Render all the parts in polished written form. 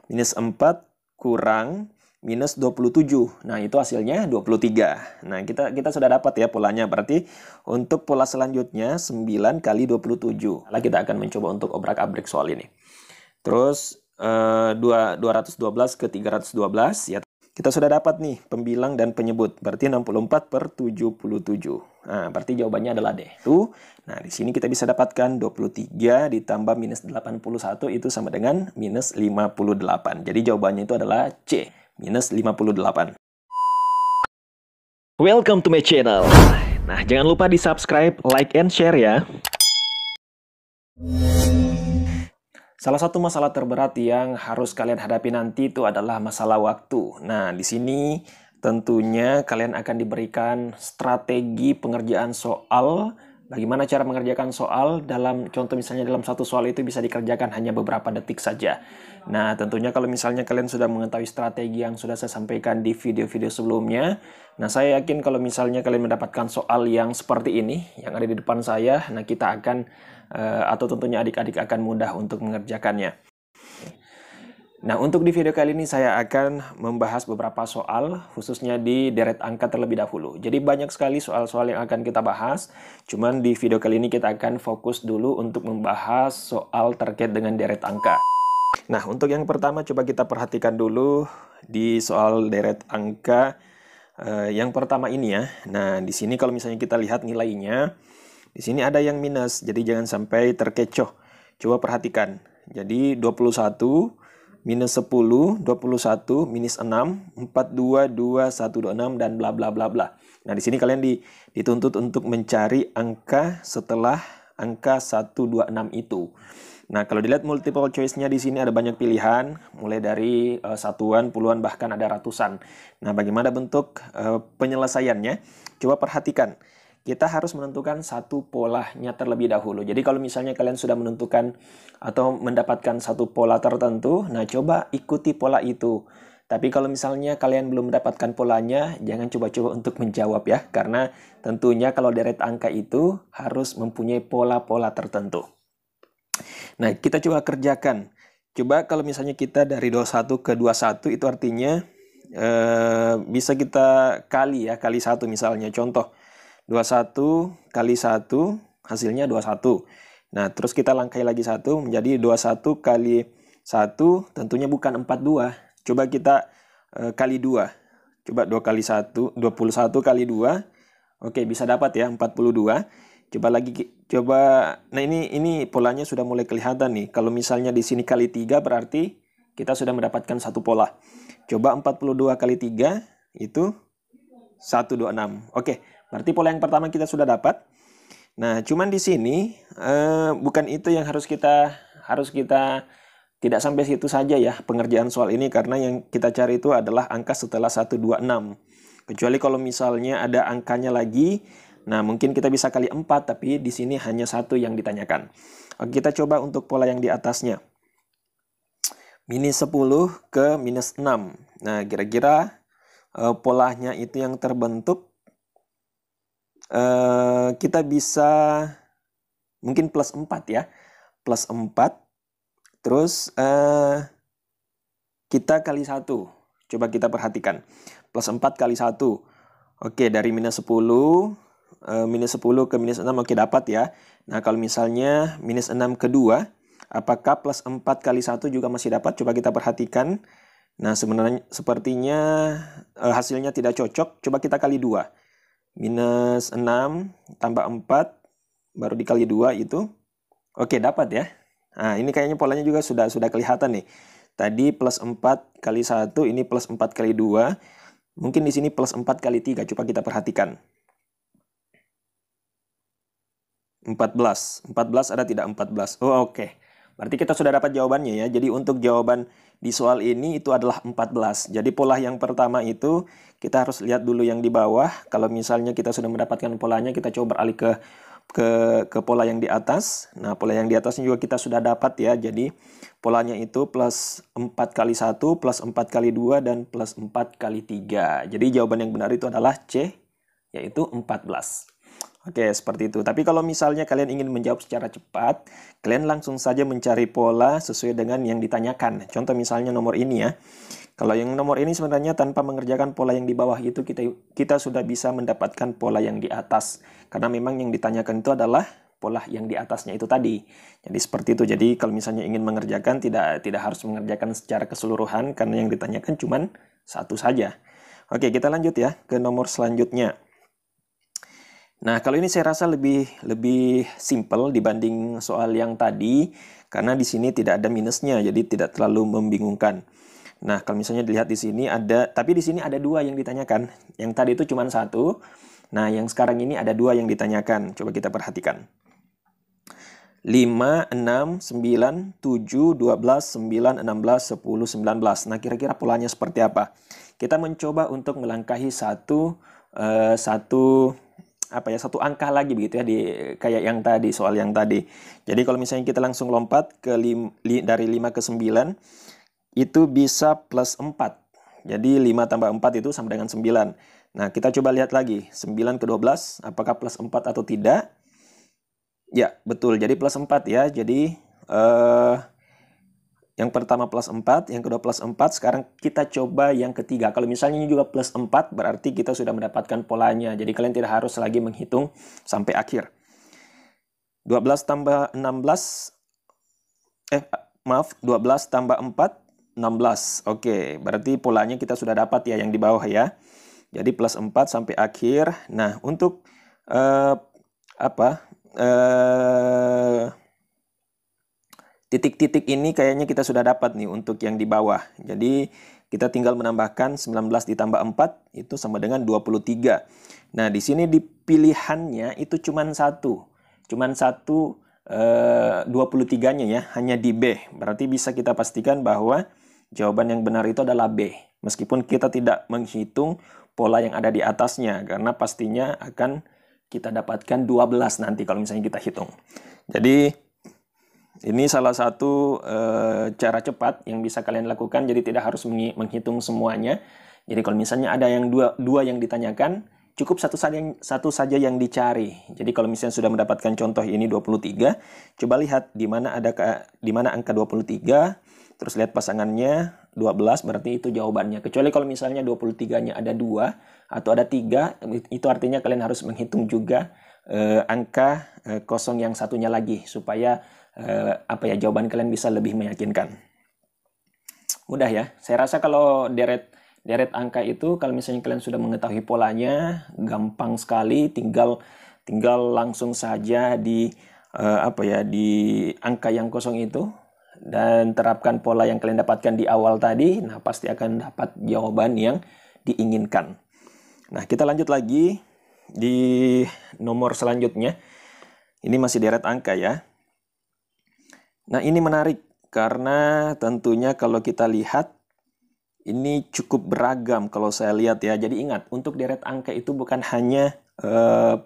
Minus 4 kurang minus 27. Nah, itu hasilnya 23. Nah, kita sudah dapat ya polanya. Berarti untuk pola selanjutnya 9 kali 27. Nah, kita akan mencoba untuk obrak-abrik soal ini. Terus 212 ke 312 ya. Kita sudah dapat nih pembilang dan penyebut. Berarti 64/77. Nah, berarti jawabannya adalah D. Tuh. Nah, di sini kita bisa dapatkan 23 ditambah minus 81 itu sama dengan minus 58. Jadi jawabannya itu adalah C, minus 58. Welcome to my channel. Nah, jangan lupa di subscribe, like, and share ya. Salah satu masalah terberat yang harus kalian hadapi nanti itu adalah masalah waktu. Nah, di sini tentunya kalian akan diberikan strategi pengerjaan soal. Bagaimana cara mengerjakan soal dalam contoh misalnya dalam satu soal itu bisa dikerjakan hanya beberapa detik saja. Nah, tentunya kalau misalnya kalian sudah mengetahui strategi yang sudah saya sampaikan di video-video sebelumnya, nah saya yakin kalau misalnya kalian mendapatkan soal yang seperti ini, yang ada di depan saya, nah kita akan atau tentunya adik-adik akan mudah untuk mengerjakannya. Nah, untuk di video kali ini saya akan membahas beberapa soal, khususnya di deret angka terlebih dahulu. Jadi banyak sekali soal-soal yang akan kita bahas, cuman di video kali ini kita akan fokus dulu untuk membahas soal terkait dengan deret angka. Nah, untuk yang pertama coba kita perhatikan dulu di soal deret angka yang pertama ini ya. Nah, di sini kalau misalnya kita lihat nilainya, di sini ada yang minus, jadi jangan sampai terkecoh. Coba perhatikan. Jadi 21 minus 10, 21 minus 6, 42, 2, 126 dan bla bla bla bla. Nah, di sini kalian dituntut untuk mencari angka setelah angka 126 itu. Nah, kalau dilihat multiple choice-nya di sini ada banyak pilihan, mulai dari satuan, puluhan, bahkan ada ratusan. Nah, bagaimana bentuk penyelesaiannya? Coba perhatikan. Kita harus menentukan satu polanya terlebih dahulu. Jadi kalau misalnya kalian sudah menentukan atau mendapatkan satu pola tertentu, nah coba ikuti pola itu. Tapi kalau misalnya kalian belum mendapatkan polanya, jangan coba-coba untuk menjawab ya. Karena tentunya kalau deret angka itu harus mempunyai pola-pola tertentu. Nah, kita coba kerjakan. Coba kalau misalnya kita dari 21 ke 21 itu artinya bisa kita kali ya, kali 1 misalnya. Contoh, 21 kali 1 hasilnya 21. Nah, terus kita langkai lagi 1 menjadi 21 kali 1 tentunya bukan 42. Coba kita kali 2. Coba 2 kali 1, 21 kali 2. Oke, bisa dapat ya 42. Coba lagi nah ini polanya sudah mulai kelihatan nih. Kalau misalnya di sini kali 3 berarti kita sudah mendapatkan satu pola. Coba 42 kali 3 itu 126. Oke, berarti pola yang pertama kita sudah dapat. Nah, cuman di sini bukan itu yang harus kita tidak sampai situ saja ya pengerjaan soal ini, karena yang kita cari itu adalah angka setelah 126. Kecuali kalau misalnya ada angkanya lagi, nah mungkin kita bisa kali 4, tapi di sini hanya satu yang ditanyakan. Oke, kita coba untuk pola yang di atasnya. Minus 10 ke minus 6. Nah, kira-kira polanya itu yang terbentuk kita bisa mungkin plus 4 ya. Plus 4. Terus kita kali 1. Coba kita perhatikan. Plus 4 kali 1. Oke, dari minus 10. Minus 10 ke minus 6. Oke, dapat ya. Nah, kalau misalnya minus 6 ke 2. Apakah plus 4 kali 1 juga masih dapat? Coba kita perhatikan. Nah, sepertinya hasilnya tidak cocok. Coba kita kali 2. Minus 6 tambah 4 baru dikali 2 itu. Oke, dapat ya. Nah, ini kayaknya polanya juga sudah kelihatan nih. Tadi plus 4 kali 1, ini plus 4 kali 2. Mungkin di sini plus 4 kali 3. Coba kita perhatikan. 14. 14 ada tidak 14? Oh, oke. Berarti kita sudah dapat jawabannya ya. Jadi untuk jawaban di soal ini itu adalah 14. Jadi pola yang pertama itu kita harus lihat dulu yang di bawah. Kalau misalnya kita sudah mendapatkan polanya, kita coba beralih ke pola yang di atas. Nah, pola yang di atasnya juga kita sudah dapat ya. Jadi polanya itu plus 4 kali 1, plus 4 kali 2, dan plus 4 kali 3. Jadi jawaban yang benar itu adalah C, yaitu 14. Oke, seperti itu. Tapi kalau misalnya kalian ingin menjawab secara cepat, kalian langsung saja mencari pola sesuai dengan yang ditanyakan. Contoh misalnya nomor ini ya. Kalau yang nomor ini sebenarnya tanpa mengerjakan pola yang di bawah itu kita sudah bisa mendapatkan pola yang di atas. Karena memang yang ditanyakan itu adalah pola yang di atasnya itu tadi. Jadi seperti itu. Jadi kalau misalnya ingin mengerjakan tidak harus mengerjakan secara keseluruhan karena yang ditanyakan cuma satu saja. Oke, kita lanjut ya ke nomor selanjutnya. Nah, kalau ini saya rasa lebih simple dibanding soal yang tadi karena di sini tidak ada minusnya, jadi tidak terlalu membingungkan. Nah, kalau misalnya dilihat di sini tapi di sini ada dua yang ditanyakan. Yang tadi itu cuma satu. Nah, yang sekarang ini ada dua yang ditanyakan. Coba kita perhatikan. 5, 6, 9, 7, 12, 9, 16, 10, 19. Nah, kira-kira polanya seperti apa? Kita mencoba untuk melangkahi satu angka lagi begitu ya kayak yang tadi, soal yang tadi. Jadi kalau misalnya kita langsung lompat ke dari 5 ke 9 itu bisa plus 4. Jadi 5 tambah 4 itu sama dengan 9. Nah, kita coba lihat lagi. 9 ke 12 apakah plus 4 atau tidak? Ya, betul. Jadi plus 4 ya. Jadi yang pertama plus 4, yang kedua plus 4. Sekarang kita coba yang ketiga. Kalau misalnya ini juga plus 4, berarti kita sudah mendapatkan polanya. Jadi kalian tidak harus lagi menghitung sampai akhir. 12 tambah 16, 12 tambah 4, 16. Oke, berarti polanya kita sudah dapat ya yang di bawah ya. Jadi plus 4 sampai akhir. Nah, untuk titik-titik ini kayaknya kita sudah dapat nih untuk yang di bawah. Jadi kita tinggal menambahkan 19 ditambah 4 itu sama dengan 23. Nah, di sini di pilihannya itu cuma satu. Cuma satu 23-nya ya, hanya di B. Berarti bisa kita pastikan bahwa jawaban yang benar itu adalah B. Meskipun kita tidak menghitung pola yang ada di atasnya karena pastinya akan kita dapatkan 12 nanti kalau misalnya kita hitung. Jadi ini salah satu cara cepat yang bisa kalian lakukan, jadi tidak harus menghitung semuanya. Jadi kalau misalnya ada yang dua yang ditanyakan, cukup satu saja yang dicari. Jadi kalau misalnya sudah mendapatkan contoh ini 23, coba lihat di mana angka 23, terus lihat pasangannya 12, berarti itu jawabannya. Kecuali kalau misalnya 23-nya ada 2 atau ada 3, itu artinya kalian harus menghitung juga angka kosong yang satunya lagi supaya jawaban kalian bisa lebih meyakinkan. Mudah ya. Saya rasa kalau deret angka itu kalau misalnya kalian sudah mengetahui polanya, gampang sekali, tinggal langsung saja di di angka yang kosong itu dan terapkan pola yang kalian dapatkan di awal tadi. Nah, pasti akan dapat jawaban yang diinginkan. Nah, kita lanjut lagi di nomor selanjutnya. Ini masih deret angka ya. Nah, ini menarik karena tentunya kalau kita lihat ini cukup beragam kalau saya lihat ya. Jadi ingat, untuk deret angka itu bukan hanya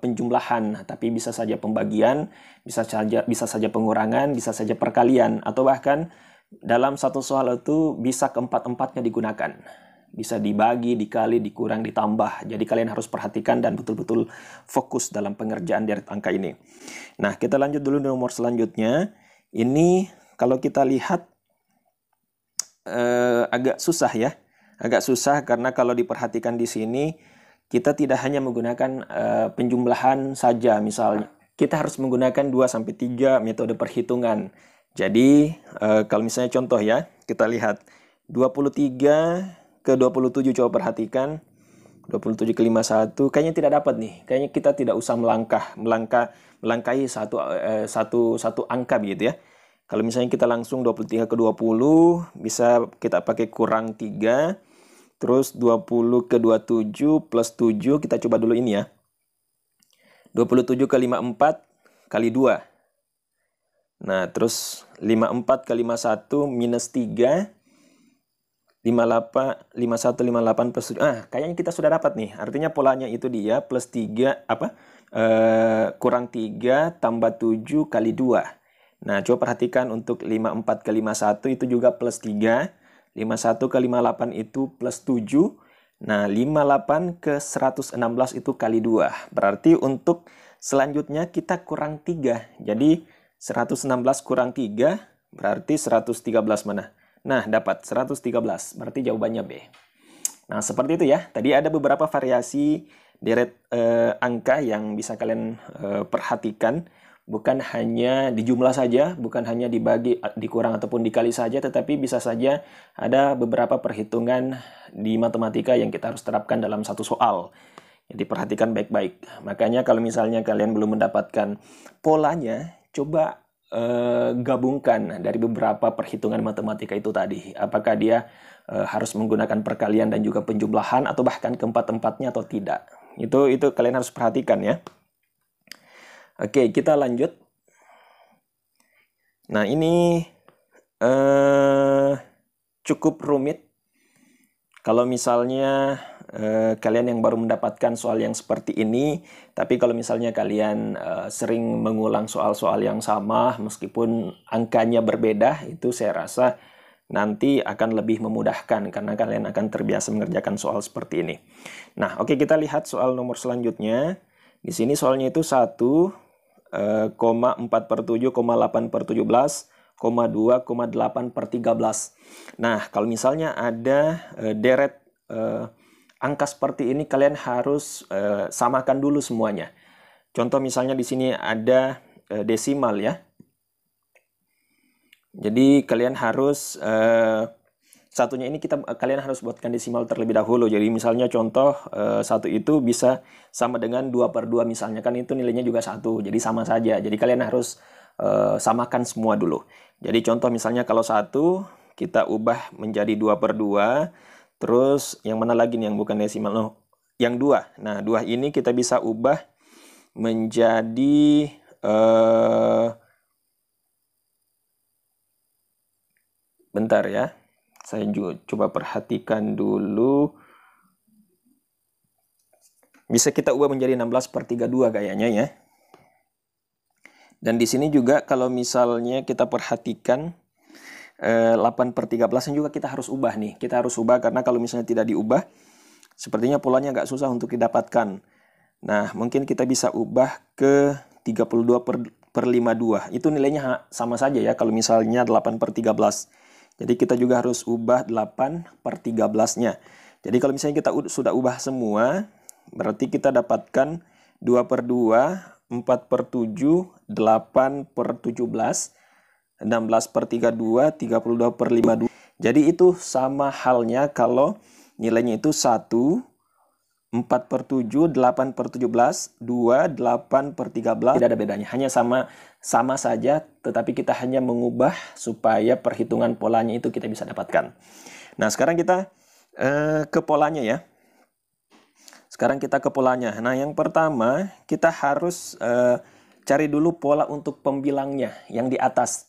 penjumlahan, tapi bisa saja pembagian, bisa saja pengurangan, bisa saja perkalian, atau bahkan dalam satu soal itu bisa keempat-empatnya digunakan. Bisa dibagi, dikali, dikurang, ditambah. Jadi kalian harus perhatikan dan betul-betul fokus dalam pengerjaan deret angka ini. Nah, kita lanjut dulu nomor selanjutnya. Ini kalau kita lihat agak susah ya. Agak susah karena kalau diperhatikan di sini kita tidak hanya menggunakan penjumlahan saja. Misalnya kita harus menggunakan 2-3 metode perhitungan. Jadi kalau misalnya contoh ya, kita lihat 23 ke 27, coba perhatikan. 27 ke 51 kayaknya tidak dapat nih. Kayaknya kita tidak usah melangkahi satu angka begitu ya. Kalau misalnya kita langsung 23 ke 20 bisa kita pakai kurang 3. Terus 20 ke 27 plus 7, kita coba dulu ini ya. 27 ke 54 kali 2. Nah, terus 54 ke 51 minus 3. 51, 58 plus 7. Kayaknya kita sudah dapat nih. Artinya polanya itu dia plus 3 kurang 3 tambah 7 kali 2. Nah, coba perhatikan untuk 54 ke 51 itu juga plus 3. 51 ke 58 itu plus 7. Nah, 58 ke 116 itu kali 2. Berarti untuk Selanjutnya kita kurang 3. Jadi 116 kurang 3 berarti 113 mana? Nah, dapat 113. Berarti jawabannya B. Nah, seperti itu ya. Tadi ada beberapa variasi deret angka yang bisa kalian perhatikan. Bukan hanya di jumlah saja, bukan hanya dibagi, dikurang ataupun dikali saja, tetapi bisa saja ada beberapa perhitungan di matematika yang kita harus terapkan dalam satu soal. Jadi perhatikan baik-baik. Makanya kalau misalnya kalian belum mendapatkan polanya, coba gabungkan dari beberapa perhitungan matematika itu tadi. Apakah dia harus menggunakan perkalian dan juga penjumlahan atau bahkan keempat-empatnya atau tidak. Itu kalian harus perhatikan ya. Oke, kita lanjut. Nah, ini cukup rumit. Kalau misalnya kalian yang baru mendapatkan soal yang seperti ini, tapi kalau misalnya kalian sering mengulang soal-soal yang sama, meskipun angkanya berbeda, itu saya rasa nanti akan lebih memudahkan karena kalian akan terbiasa mengerjakan soal seperti ini. Nah, oke, kita lihat soal nomor selanjutnya. Di sini soalnya itu 1,4/7, 8/17, 2,8/13. Nah, kalau misalnya ada deret angka seperti ini, kalian harus samakan dulu semuanya. Contoh misalnya di sini ada desimal ya. Jadi kalian harus satunya ini kalian harus buatkan desimal terlebih dahulu. Jadi misalnya contoh 1 itu bisa sama dengan 2/2 misalnya, kan itu nilainya juga 1. Jadi sama saja. Jadi kalian harus samakan semua dulu. Jadi contoh misalnya kalau 1 kita ubah menjadi 2/2. Terus yang mana lagi nih yang bukan desimal? Oh, yang 2. Nah, 2 ini kita bisa ubah menjadi bentar ya. Saya juga coba perhatikan dulu. Bisa kita ubah menjadi 16/32 kayaknya ya. Dan di sini juga kalau misalnya kita perhatikan 8/13 juga kita harus ubah nih. Kita harus ubah karena kalau misalnya tidak diubah, sepertinya polanya agak susah untuk didapatkan. Nah, mungkin kita bisa ubah ke 32/52. Itu nilainya sama saja ya kalau misalnya 8/13. Jadi kita juga harus ubah 8/13-nya. Jadi kalau misalnya kita sudah ubah semua, berarti kita dapatkan 2/2, 4/7, 8/17, 16/32, 32/52. Jadi itu sama halnya kalau nilainya itu 1, 4/7, 8/17, 2, 8/13. Tidak ada bedanya, hanya sama saja, tetapi kita hanya mengubah supaya perhitungan polanya itu kita bisa dapatkan. Nah, sekarang kita ke polanya ya. Sekarang kita ke polanya. Nah, yang pertama kita harus cari dulu pola untuk pembilangnya yang di atas.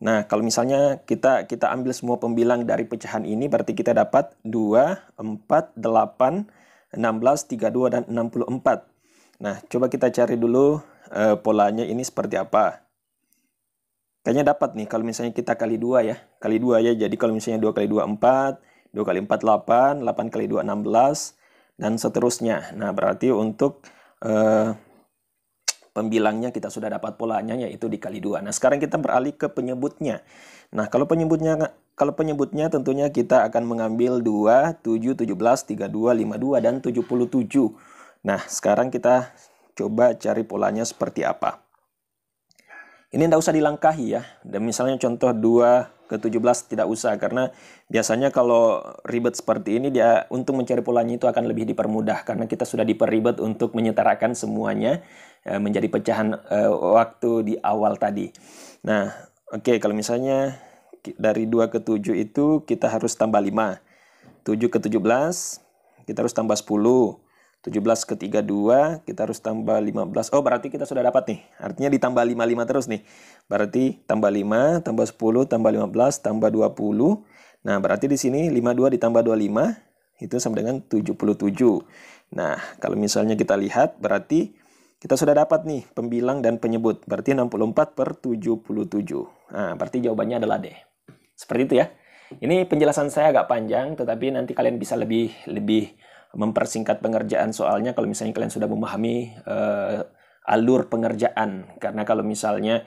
Nah, kalau misalnya kita ambil semua pembilang dari pecahan ini, berarti kita dapat 2, 4, 8, 16, 32, dan 64. Nah, coba kita cari dulu polanya ini seperti apa. Kayaknya dapat nih kalau misalnya kita kali 2 ya. Kali 2 ya, jadi kalau misalnya 2 kali 2, 4. 2 kali 4, 8. 8 kali 2, 16. Dan seterusnya. Nah, berarti untuk pembilangnya kita sudah dapat polanya, yaitu dikali 2. Nah, sekarang kita beralih ke penyebutnya. Nah, kalau penyebutnya tentunya kita akan mengambil 2, 7, 17, 32, 52, dan 77. Nah, sekarang kita coba cari polanya seperti apa. Ini tidak usah dilangkahi ya. Dan misalnya contoh 2/17 tidak usah, karena biasanya kalau ribet seperti ini, dia untuk mencari polanya itu akan lebih dipermudah, karena kita sudah diperribet untuk menyetarakan semuanya menjadi pecahan waktu di awal tadi. Nah, oke, kalau misalnya dari 2/7 itu kita harus tambah 5. 7/17 kita harus tambah 10. 17/32 kita harus tambah 15. Oh, berarti kita sudah dapat nih. Artinya ditambah 5 terus nih. Berarti tambah 5, tambah 10, tambah 15, tambah 20. Nah, berarti di sini 52 ditambah 25 itu sama dengan 77. Nah, kalau misalnya kita lihat, berarti kita sudah dapat nih pembilang dan penyebut. Berarti 64/77. Nah, berarti jawabannya adalah D. Seperti itu ya. Ini penjelasan saya agak panjang, tetapi nanti kalian bisa lebih mempersingkat pengerjaan soalnya kalau misalnya kalian sudah memahami alur pengerjaan. Karena kalau misalnya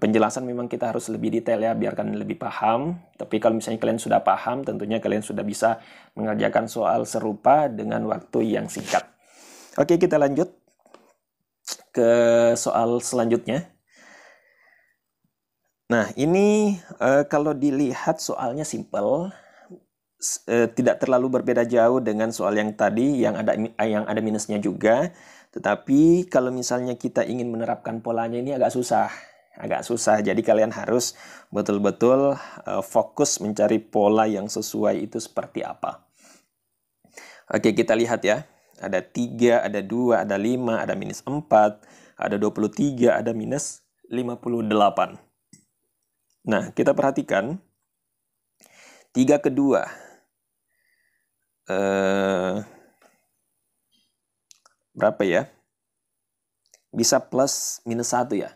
penjelasan memang kita harus lebih detail ya, biar kalian lebih paham. Tapi kalau misalnya kalian sudah paham, tentunya kalian sudah bisa mengerjakan soal serupa dengan waktu yang singkat. Oke, kita lanjut ke soal selanjutnya. Nah, ini kalau dilihat soalnya simple, tidak terlalu berbeda jauh dengan soal yang tadi yang ada minusnya juga. Tetapi kalau misalnya kita ingin menerapkan polanya ini agak susah. Jadi kalian harus betul-betul fokus mencari pola yang sesuai itu seperti apa. Oke, kita lihat ya. Ada 3, ada 2, ada 5, ada minus 4, ada 23, ada minus 58. Nah, kita perhatikan 3 ke 2. Berapa ya? Bisa plus minus 1 ya?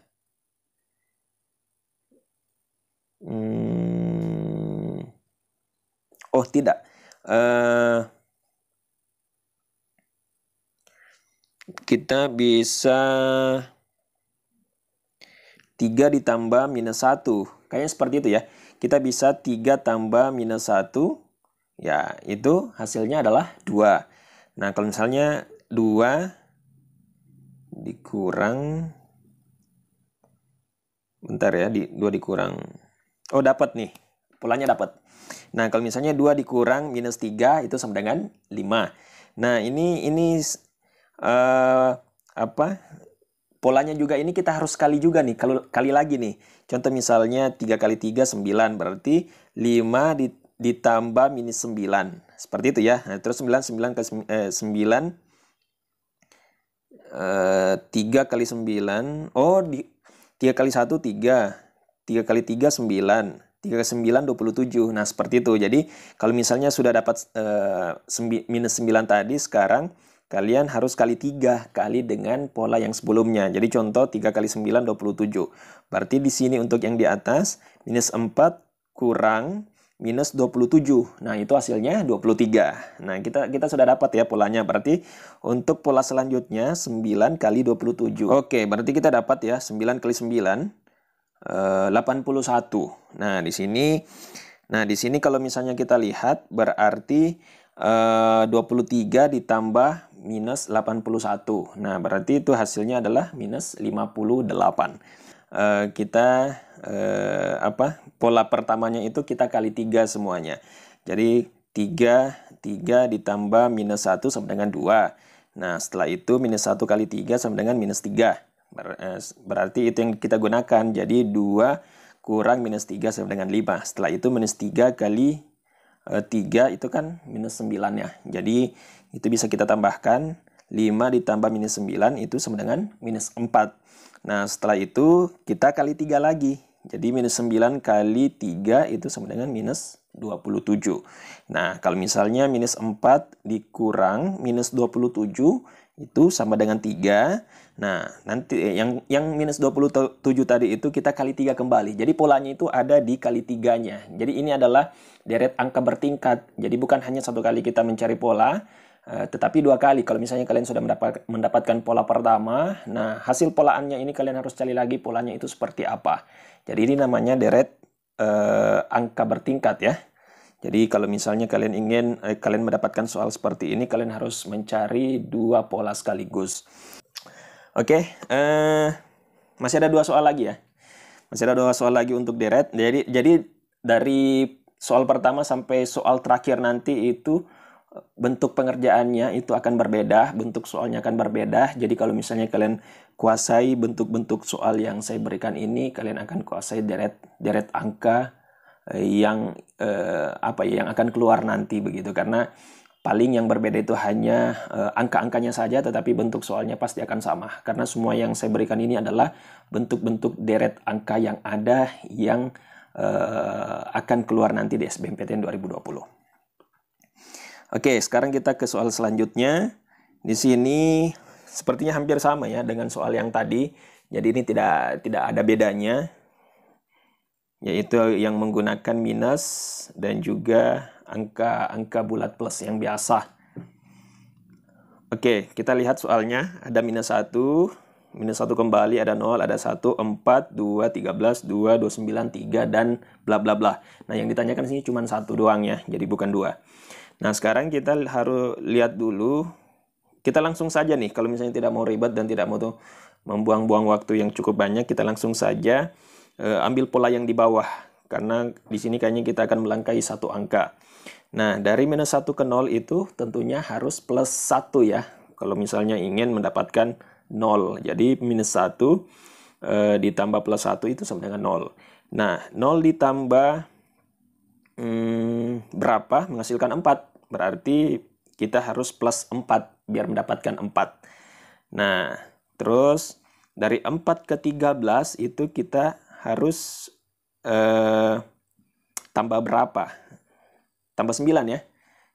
Oh, tidak. Kita bisa 3 ditambah minus 1. Kayaknya seperti itu ya. Kita bisa 3 tambah minus 1. Ya, itu hasilnya adalah 2. Nah, kalau misalnya 2 dikurang... Bentar ya, 2 dikurang... Oh, dapat nih. Polanya dapat. Nah, kalau misalnya 2 dikurang minus 3 itu sama dengan 5. Nah, ini polanya juga ini kita harus kali juga nih, kali lagi nih. Contoh misalnya 3 kali 3 9, berarti 5 ditambah minus 9. Seperti itu ya. Nah, terus 9 ke 9 3 kali 9. Oh, 3 kali 1 3. 3 kali 3 9. 3 kali 9 27. Nah, seperti itu. Jadi, kalau misalnya sudah dapat minus 9 tadi, sekarang kalian harus kali 3 kali dengan pola yang sebelumnya. Jadi contoh 3 kali 9 27. Berarti di sini untuk yang di atas minus 4 kurang minus 27. Nah, itu hasilnya 23. Nah, kita sudah dapat ya polanya. Berarti untuk pola selanjutnya 9 kali 27. Oke, berarti kita dapat ya 9 kali 9 81. Nah, di sini kalau misalnya kita lihat berarti 23 ditambah minus 81. Nah, berarti itu hasilnya adalah minus 58. Pola pertamanya itu kita kali 3 semuanya. Jadi 3 ditambah minus 1 sama dengan 2. Nah, setelah itu minus 1 kali 3 sama dengan minus 3. Berarti itu yang kita gunakan. Jadi 2 kurang minus 3 sama dengan 5. Setelah itu minus 3 kali 3 itu kan minus 9 ya. Jadi itu bisa kita tambahkan 5 ditambah minus 9 itu sama dengan minus 4. Nah, setelah itu kita kali 3 lagi. Jadi minus 9 kali 3 itu sama dengan minus 27. Nah, kalau misalnya minus 4 dikurang minus 27 itu sama dengan 3. Nah, nanti yang minus 27 tadi itu kita kali 3 kembali. Jadi polanya itu ada di kali 3-nya. Jadi ini adalah deret angka bertingkat. Jadi bukan hanya satu kali kita mencari pola, tetapi 2 kali. Kalau misalnya kalian sudah mendapatkan pola pertama, nah hasil polaannya ini kalian harus cari lagi polanya itu seperti apa. Jadi ini namanya deret angka bertingkat ya. Jadi kalau misalnya kalian ingin kalian mendapatkan soal seperti ini, kalian harus mencari 2 pola sekaligus. Oke, masih ada 2 soal lagi ya. Masih ada 2 soal lagi untuk deret. Jadi dari soal pertama sampai soal terakhir nanti itu bentuk pengerjaannya itu akan berbeda, bentuk soalnya akan berbeda. Jadi kalau misalnya kalian kuasai bentuk-bentuk soal yang saya berikan ini, kalian akan kuasai deret angka yang akan keluar nanti begitu. Karena paling yang berbeda itu hanya angka-angkanya saja, tetapi bentuk soalnya pasti akan sama. Karena semua yang saya berikan ini adalah bentuk-bentuk deret angka yang ada yang akan keluar nanti di SBMPTN 2020. Oke, sekarang kita ke soal selanjutnya. Di sini sepertinya hampir sama ya dengan soal yang tadi. Jadi ini tidak ada bedanya, yaitu yang menggunakan minus dan juga angka bulat plus yang biasa. Oke, kita lihat soalnya. Ada minus 1, minus 1 kembali, ada 0, ada 1, 4, 2, 13, 2, 29, 3, dan bla bla bla. Nah, yang ditanyakan sini cuma 1 doang ya, jadi bukan 2. Nah, sekarang kita harus lihat dulu. Kita langsung saja nih, kalau misalnya tidak mau ribet dan tidak mau membuang-buang waktu yang cukup banyak, kita langsung saja ambil pola yang di bawah. Karena di sini kayaknya kita akan melangkahi satu angka. Nah, dari minus 1 ke 0 itu tentunya harus plus 1 ya. Kalau misalnya ingin mendapatkan 0. Jadi minus 1 ditambah plus 1 itu sama dengan 0. Nah, 0 ditambah berapa? Menghasilkan 4. Berarti kita harus plus 4 biar mendapatkan 4. Nah, terus dari 4 ke 13 itu kita harus tambah berapa? Tambah 9 ya.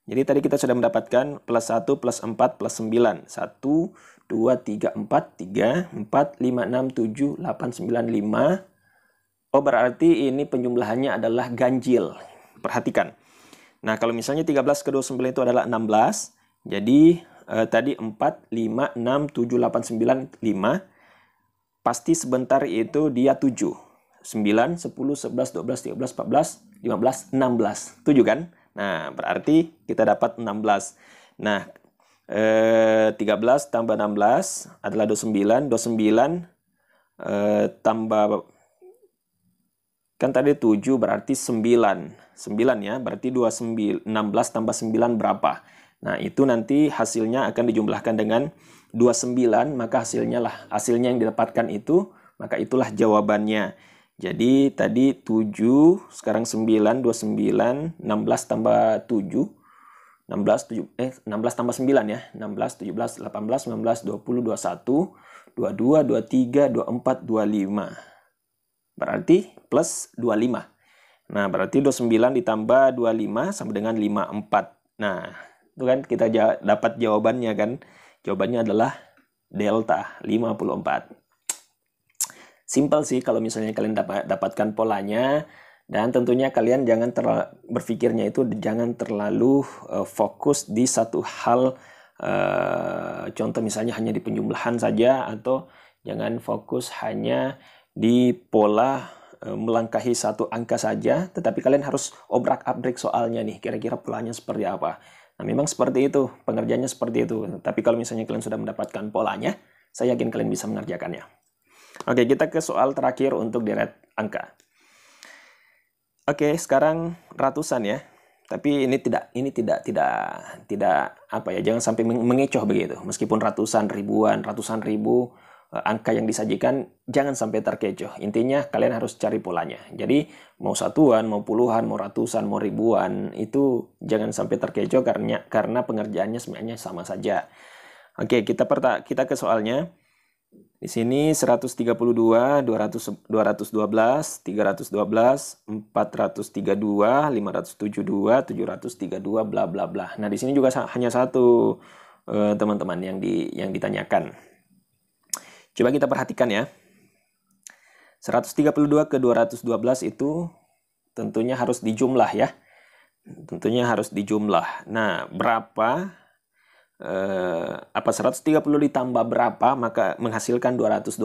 Jadi tadi kita sudah mendapatkan plus 1 plus 4 plus 9. 1, 2, 3, 4, 3, 4, 5, 6, 7, 8, 9, 5. Oh, berarti ini penjumlahannya adalah ganjil. Perhatikan. Nah, kalau misalnya 13 ke 29 itu adalah 16. Jadi tadi 4, 5, 6, 7, 8, 9, 5. Pasti sebentar itu dia 7. 9, 10, 11, 12, 13, 14, 15, 16. 7 kan? Nah, berarti kita dapat 16. Nah, 13 tambah 16 adalah 29. 29 tambah, kan tadi 7 berarti 9. 9 ya, berarti 16 tambah 9 berapa? Nah, itu nanti hasilnya akan dijumlahkan dengan 29, maka hasilnya yang didapatkan itu, maka itulah jawabannya. Jadi tadi 7, sekarang 9, 29, 16 tambah 7, 16 tambah 9 ya, 16, 17, 18, 19, 20, 21, 22, 23, 24, 25. Berarti plus 25. Nah, berarti 29 ditambah 25 sama dengan 54. Nah, itu kan kita dapat jawabannya kan. Jawabannya adalah delta 54. Simpel sih kalau misalnya kalian dapatkan polanya. Dan tentunya kalian jangan berpikirnya itu jangan terlalu fokus di satu hal. Contoh misalnya hanya di penjumlahan saja, atau jangan fokus hanya di pola melangkahi satu angka saja, tetapi kalian harus obrak-abrik soalnya nih, kira-kira polanya seperti apa. Nah, memang seperti itu, pengerjaannya seperti itu. Tapi kalau misalnya kalian sudah mendapatkan polanya, saya yakin kalian bisa mengerjakannya. Oke, kita ke soal terakhir untuk deret angka. Oke, sekarang ratusan ya. Tapi ini tidak apa ya, jangan sampai mengecoh begitu. Meskipun ratusan, ribuan, ratusan ribu angka yang disajikan, jangan sampai terkecoh. Intinya kalian harus cari polanya. Jadi mau satuan, mau puluhan, mau ratusan, mau ribuan, itu jangan sampai terkecoh karena pengerjaannya sebenarnya sama saja. Oke, kita ke soalnya. Di sini 132, 212, 312, 432, 572, 732, bla bla bla. Nah, di sini juga hanya satu teman-teman yang ditanyakan. Coba kita perhatikan ya. 132 ke 212 itu tentunya harus dijumlah ya. Tentunya harus dijumlah. Nah, berapa? 130 ditambah berapa, maka menghasilkan 212.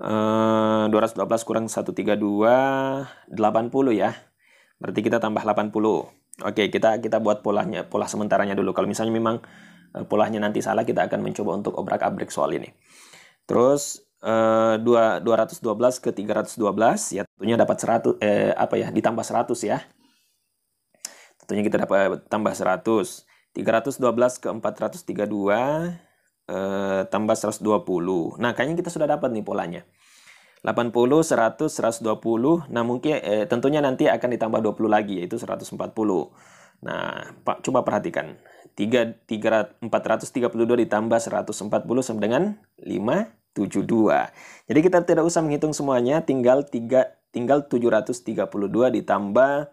212 kurang 132, 80 ya. Berarti kita tambah 80. Oke, kita buat pola sementaranya dulu. Kalau misalnya memang polanya nanti salah, kita akan mencoba untuk obrak-abrik soal ini. Terus 212 ke 312 ya, tentunya dapat 100 ditambah 100 ya. Tentunya kita dapat tambah 100. 312 ke 432 tambah 120. Nah, kayaknya kita sudah dapat nih polanya. 80, 100, 120. Nah, mungkin tentunya nanti akan ditambah 20 lagi, yaitu 140. Nah, coba perhatikan. 432 ditambah 140 sama dengan 572. Jadi kita tidak usah menghitung semuanya, tinggal 732 ditambah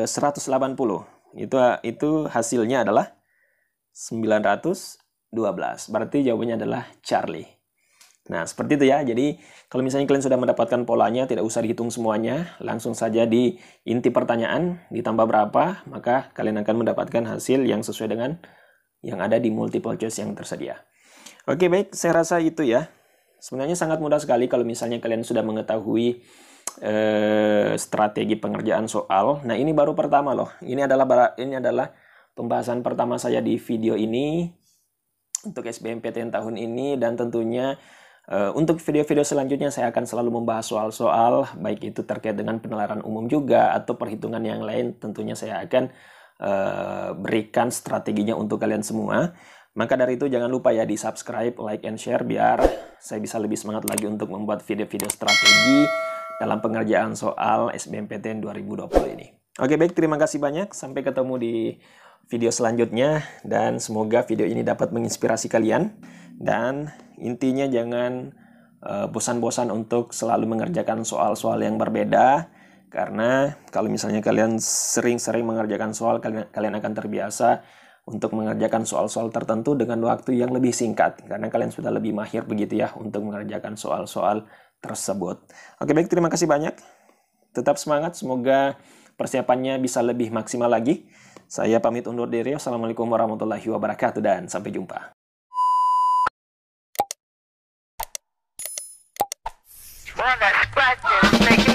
180. Itu hasilnya adalah 912. Berarti jawabannya adalah Charlie. Nah, seperti itu ya. Jadi, kalau misalnya kalian sudah mendapatkan polanya, tidak usah dihitung semuanya. Langsung saja di inti pertanyaan, ditambah berapa, maka kalian akan mendapatkan hasil yang sesuai dengan yang ada di multiple choice yang tersedia. Oke, baik, saya rasa itu ya. Sebenarnya sangat mudah sekali kalau misalnya kalian sudah mengetahui strategi pengerjaan soal. Nah, ini baru pertama loh. Ini adalah pembahasan pertama saya di video ini untuk SBMPTN tahun ini, dan tentunya untuk video-video selanjutnya saya akan selalu membahas soal-soal, baik itu terkait dengan penalaran umum juga atau perhitungan yang lain. Tentunya saya akan berikan strateginya untuk kalian semua. Maka dari itu jangan lupa ya di subscribe, like, and share biar saya bisa lebih semangat lagi untuk membuat video-video strategi dalam pengerjaan soal SBMPTN 2020 ini. Oke, baik, terima kasih banyak. Sampai ketemu di video selanjutnya, dan semoga video ini dapat menginspirasi kalian. Dan intinya jangan bosan-bosan untuk selalu mengerjakan soal-soal yang berbeda, karena kalau misalnya kalian sering-sering mengerjakan soal, kalian akan terbiasa untuk mengerjakan soal-soal tertentu dengan waktu yang lebih singkat, karena kalian sudah lebih mahir begitu ya untuk mengerjakan soal-soal tersebut. Oke, baik, terima kasih banyak. Tetap semangat, semoga persiapannya bisa lebih maksimal lagi. Saya pamit undur diri. Wassalamualaikum warahmatullahi wabarakatuh, dan sampai jumpa. Wanna scratch it, make it